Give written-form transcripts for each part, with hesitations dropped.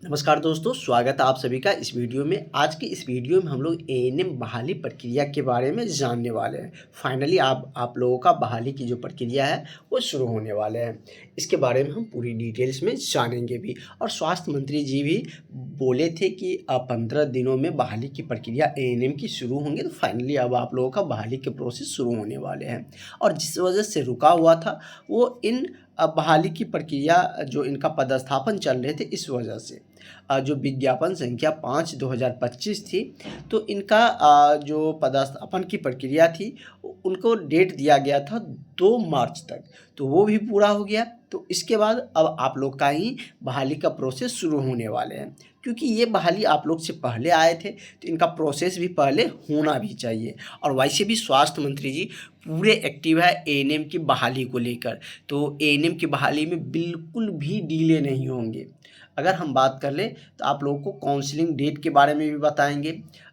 नमस्कार दोस्तों, स्वागत है आप सभी का इस वीडियो में। आज की इस वीडियो में हम लोग एएनएम बहाली प्रक्रिया के बारे में जानने वाले हैं। फाइनली आप लोगों का बहाली की जो प्रक्रिया है वो शुरू होने वाले हैं। इसके बारे में हम पूरी डिटेल्स में जानेंगे भी। और स्वास्थ्य मंत्री जी भी बोले थे कि 15 दिनों में बहाली की प्रक्रिया एएनएम की शुरू होंगे। तो फाइनली अब आप लोगों का बहाली के प्रोसेस शुरू होने वाले हैं। और जिस वजह से रुका हुआ था वो इन बहाली की प्रक्रिया जो इनका पदस्थापन चल रहे थे, इस वजह से जो विज्ञापन संख्या 5/2025 थी, तो इनका जो पदस्थापन की प्रक्रिया थी उनको डेट दिया गया था 2 मार्च तक, तो वो भी पूरा हो गया। तो इसके बाद अब आप लोग का ही बहाली का प्रोसेस शुरू होने वाले हैं। क्योंकि ये बहाली आप लोग से पहले आए थे तो इनका प्रोसेस भी पहले होना भी चाहिए। और वैसे भी स्वास्थ्य मंत्री जी पूरे एक्टिव है एएनएम की बहाली को लेकर। तो एएनएम की बहाली में बिल्कुल भी डिले नहीं होंगे। अगर हम बात कर लें तो आप लोगों को काउंसलिंग डेट के बारे में भी बताएंगे,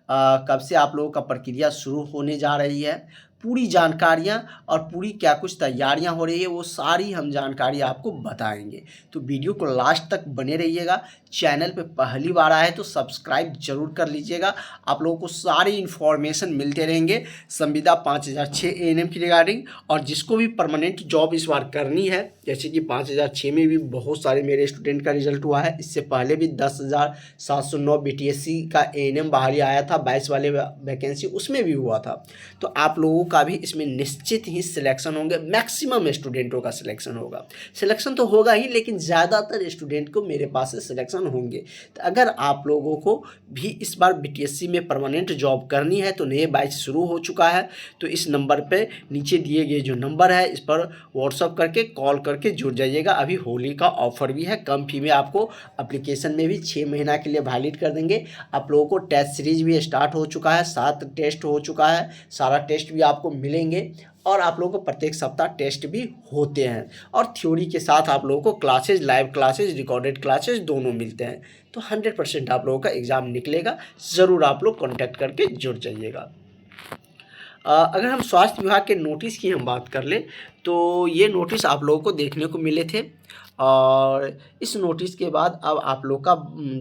कब से आप लोगों का प्रक्रिया शुरू होने जा रही है, पूरी जानकारियाँ और पूरी क्या कुछ तैयारियाँ हो रही है, वो सारी हम जानकारी आपको बताएंगे। तो वीडियो को लास्ट तक बने रहिएगा। चैनल पे पहली बार आए तो सब्सक्राइब जरूर कर लीजिएगा। आप लोगों को सारी इन्फॉर्मेशन मिलते रहेंगे संविदा 5006 एएनएम की रिगार्डिंग। और जिसको भी परमानेंट जॉब इस बार करनी है, जैसे कि 5006 में भी बहुत सारे मेरे स्टूडेंट का रिजल्ट हुआ है। इससे पहले भी 10,709 बीटीएससी का एएनएम बहाली आया था, 22 वाले वैकेंसी उसमें भी हुआ था। तो आप लोगों का भी इसमें निश्चित ही सिलेक्शन होंगे। मैक्सिमम स्टूडेंटों का सिलेक्शन होगा। सिलेक्शन तो होगा ही, लेकिन ज़्यादातर स्टूडेंट को मेरे पास से सिलेक्शन होंगे। तो अगर आप लोगों को भी इस बार बीटीएससी में परमानेंट जॉब करनी है तो नए बैच शुरू हो चुका है। तो इस नंबर पे नीचे दिए गए जो नंबर है, इस पर व्हाट्सअप करके कॉल करके जुड़ जाइएगा। अभी होली का ऑफर भी है, कम फी में आपको एप्लीकेशन में भी 6 महीना के लिए वैलिड कर देंगे। आप लोगों को टेस्ट सीरीज भी स्टार्ट हो चुका है, 7 टेस्ट हो चुका है, सारा टेस्ट भी आपको मिलेंगे। और आप लोगों को प्रत्येक सप्ताह टेस्ट भी होते हैं। और थ्योरी के साथ आप लोगों को classes, live classes, recorded classes दोनों मिलते हैं। तो 100% आप लोगों का एग्ज़ाम निकलेगा। ज़रूर आप लोग कॉन्टैक्ट करके जुड़ जाइएगा। अगर हम स्वास्थ्य विभाग के नोटिस की हम बात कर लें तो ये नोटिस आप लोगों को देखने को मिले थे। और इस नोटिस के बाद अब आप लोग का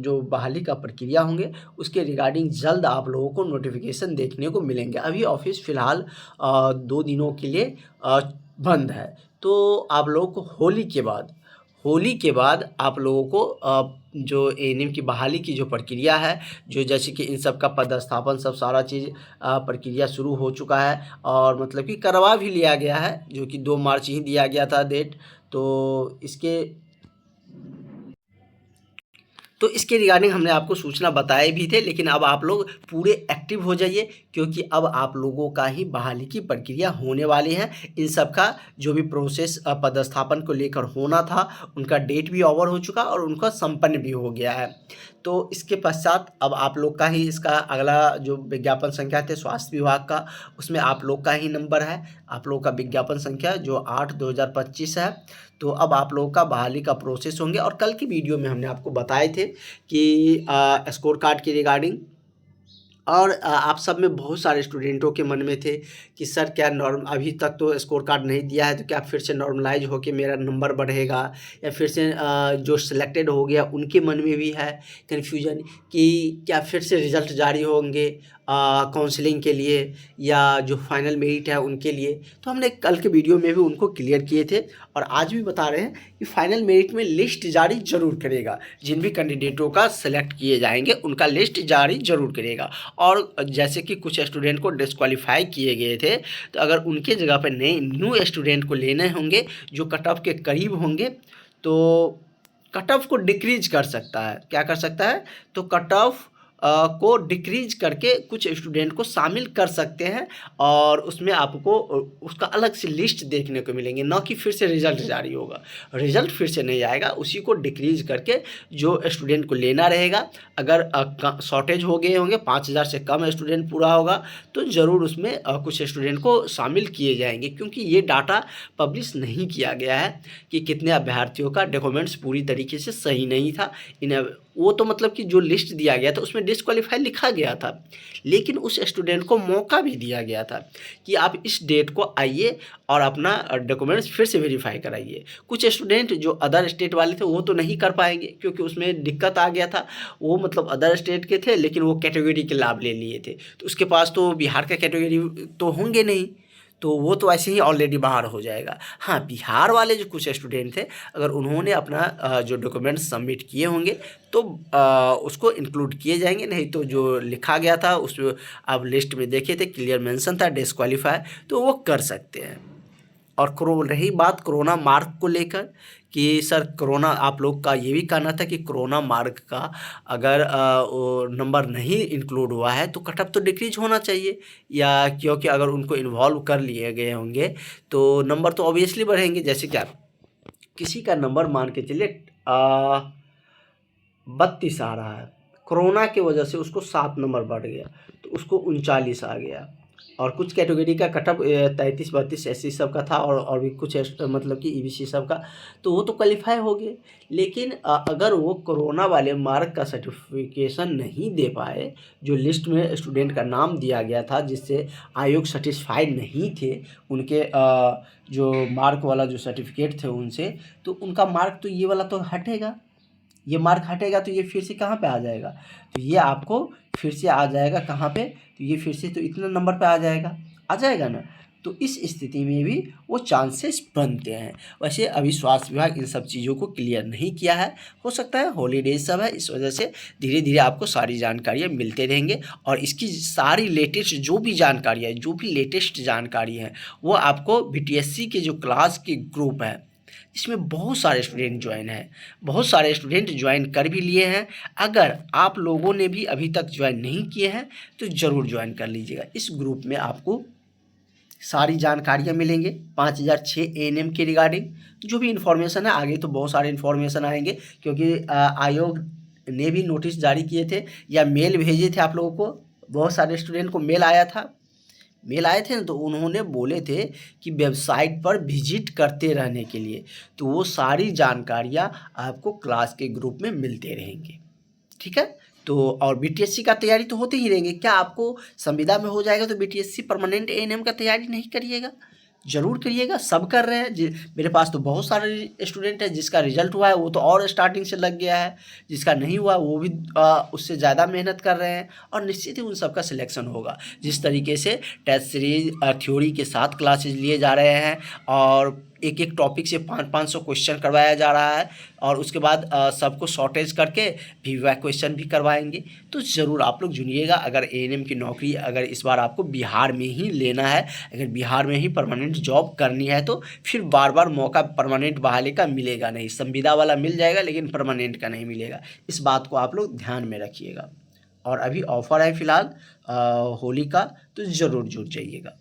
जो बहाली का प्रक्रिया होंगे उसके रिगार्डिंग जल्द आप लोगों को नोटिफिकेशन देखने को मिलेंगे। अभी ऑफिस फ़िलहाल 2 दिनों के लिए बंद है। तो आप लोगों को होली के बाद आप लोगों को जो एएनएम की बहाली की जो प्रक्रिया है, जो जैसे कि इन सब का पदस्थापन सब सारा चीज़ प्रक्रिया शुरू हो चुका है। और मतलब कि करवा भी लिया गया है, जो कि 2 मार्च ही दिया गया था डेट। तो इसके रिगार्डिंग हमने आपको सूचना बताए भी थे। लेकिन अब आप लोग पूरे एक्टिव हो जाइए, क्योंकि अब आप लोगों का ही बहाली की प्रक्रिया होने वाली है। इन सब का जो भी प्रोसेस पदस्थापन को लेकर होना था, उनका डेट भी ओवर हो चुका और उनका संपन्न भी हो गया है। तो इसके पश्चात अब आप लोग का ही इसका अगला जो विज्ञापन संख्या थे स्वास्थ्य विभाग का, उसमें आप लोग का ही नंबर है। आप लोग का विज्ञापन संख्या जो 8/2025 है। तो अब आप लोगों का बहाली का प्रोसेस होंगे। और कल की वीडियो में हमने आपको बताए थे कि स्कोर कार्ड की रिगार्डिंग। और आप सब में बहुत सारे स्टूडेंटों के मन में थे कि सर क्या अभी तक तो स्कोर कार्ड नहीं दिया है, तो क्या फिर से नॉर्मलाइज होके मेरा नंबर बढ़ेगा, या फिर से जो सिलेक्टेड हो गया उनके मन में भी है कन्फ्यूजन कि क्या फिर से रिज़ल्ट जारी होंगे काउंसलिंग के लिए, या जो फाइनल मेरिट है उनके लिए। तो हमने कल के वीडियो में भी उनको क्लियर किए थे। और आज भी बता रहे हैं कि फाइनल मेरिट में लिस्ट जारी जरूर करेगा। जिन भी कैंडिडेटों का सेलेक्ट किए जाएंगे उनका लिस्ट जारी जरूर करेगा। और जैसे कि कुछ स्टूडेंट को डिस्क्वालीफाई किए गए थे, तो अगर उनके जगह पर नए न्यू स्टूडेंट को लेने होंगे जो कट ऑफ के करीब होंगे, तो कट ऑफ को डिक्रीज कर सकता है। क्या कर सकता है? तो कट ऑफ को डिक्रीज करके कुछ स्टूडेंट को शामिल कर सकते हैं। और उसमें आपको उसका अलग से लिस्ट देखने को मिलेंगे, ना कि फिर से रिज़ल्ट जारी होगा। रिज़ल्ट फिर से नहीं आएगा, उसी को डिक्रीज करके जो स्टूडेंट को लेना रहेगा। अगर शॉर्टेज हो गए होंगे, 5,000 से कम स्टूडेंट पूरा होगा, तो ज़रूर उसमें कुछ स्टूडेंट को शामिल किए जाएंगे। क्योंकि ये डाटा पब्लिश नहीं किया गया है कि कितने अभ्यर्थियों का डॉक्यूमेंट्स पूरी तरीके से सही नहीं था। वो तो मतलब कि जो लिस्ट दिया गया था उसमें डिसक्वालीफाई लिखा गया था, लेकिन उस स्टूडेंट को मौका भी दिया गया था कि आप इस डेट को आइए और अपना डॉक्यूमेंट्स फिर से वेरीफाई कराइए। कुछ स्टूडेंट जो अदर स्टेट वाले थे वो तो नहीं कर पाएंगे क्योंकि उसमें दिक्कत आ गया था, वो मतलब अदर स्टेट के थे लेकिन वो कैटेगरी के लाभ ले लिए थे, तो उसके पास तो बिहार का कैटेगरी तो होंगे नहीं, तो वो तो ऐसे ही ऑलरेडी बाहर हो जाएगा। हाँ, बिहार वाले जो कुछ स्टूडेंट थे, अगर उन्होंने अपना जो डॉक्यूमेंट्स सबमिट किए होंगे तो उसको इंक्लूड किए जाएंगे, नहीं तो जो लिखा गया था उस आप लिस्ट में देखे थे क्लियर मेंशन था डिस्क्वालीफाई, तो वो कर सकते हैं। और रही बात कोरोना मार्क को लेकर कि सर कोरोना, आप लोग का ये भी कहना था कि कोरोना मार्क का अगर नंबर नहीं इंक्लूड हुआ है तो कट ऑफ तो डिक्रीज होना चाहिए, या क्योंकि अगर उनको इन्वॉल्व कर लिए गए होंगे तो नंबर तो ऑब्वियसली बढ़ेंगे। जैसे क्या किसी का नंबर मान के चलिए 32 आ रहा है, कोरोना की वजह से उसको 7 नंबर बढ़ गया तो उसको 39 आ गया, और कुछ कैटेगरी का कटअप 33-32 ऐसी सब का था, और भी कुछ मतलब कि ईबीसी सब का, तो वो तो क्वालिफाई हो गए। लेकिन अगर वो कोरोना वाले मार्क का सर्टिफिकेशन नहीं दे पाए, जो लिस्ट में स्टूडेंट का नाम दिया गया था जिससे आयोग सेटिस्फाइड नहीं थे उनके जो मार्क वाला जो सर्टिफिकेट थे उनसे, तो उनका मार्क तो ये वाला तो हटेगा, ये मार्क हटेगा तो ये फिर से कहाँ पे आ जाएगा, तो ये आपको फिर से आ जाएगा कहाँ पे, तो ये फिर से तो इतना नंबर पे आ जाएगा ना। तो इस स्थिति में भी वो चांसेस बनते हैं। वैसे अभी स्वास्थ्य विभाग इन सब चीज़ों को क्लियर नहीं किया है, हो सकता है हॉलीडेज सब है, इस वजह से धीरे धीरे आपको सारी जानकारियाँ मिलते रहेंगे, और इसकी सारी लेटेस्ट जो भी जानकारी है, जो भी लेटेस्ट जानकारी है वो आपको बीटीएससी के जो क्लास के ग्रुप है इसमें बहुत सारे स्टूडेंट ज्वाइन हैं, बहुत सारे स्टूडेंट ज्वाइन कर भी लिए हैं। अगर आप लोगों ने भी अभी तक ज्वाइन नहीं किए हैं तो ज़रूर ज्वाइन कर लीजिएगा। इस ग्रुप में आपको सारी जानकारियाँ मिलेंगे 5006 एएनएम के रिगार्डिंग, जो भी इन्फॉर्मेशन है, आगे तो बहुत सारे इन्फॉर्मेशन आएंगे क्योंकि आयोग ने भी नोटिस जारी किए थे या मेल भेजे थे आप लोगों को, बहुत सारे स्टूडेंट को मेल आए थे ना, तो उन्होंने बोले थे कि वेबसाइट पर विजिट करते रहने के लिए, तो वो सारी जानकारियाँ आपको क्लास के ग्रुप में मिलते रहेंगे, ठीक है। तो और बीटीएससी का तैयारी तो होते ही रहेंगे, क्या आपको संविदा में हो जाएगा तो बीटीएससी परमानेंट एएनएम का तैयारी नहीं करिएगा? ज़रूर करिएगा, सब कर रहे हैं। मेरे पास तो बहुत सारे स्टूडेंट हैं जिसका रिजल्ट हुआ है वो तो और स्टार्टिंग से लग गया है, जिसका नहीं हुआ वो भी उससे ज़्यादा मेहनत कर रहे हैं, और निश्चित ही उन सबका सिलेक्शन होगा। जिस तरीके से टेस्ट सीरीज थ्योरी के साथ क्लासेज लिए जा रहे हैं और एक एक टॉपिक से 500 क्वेश्चन करवाया जा रहा है, और उसके बाद सबको शॉर्टेज करके वीवा क्वेश्चन भी करवाएंगे, तो ज़रूर आप लोग जुड़िएगा। अगर एएनएम की नौकरी अगर इस बार आपको बिहार में ही लेना है, अगर बिहार में ही परमानेंट जॉब करनी है, तो फिर बार बार मौका परमानेंट बहाली का मिलेगा नहीं, संविदा वाला मिल जाएगा लेकिन परमानेंट का नहीं मिलेगा। इस बात को आप लोग ध्यान में रखिएगा। और अभी ऑफ़र है फ़िलहाल होली का, तो ज़रूर जुड़ जाइएगा।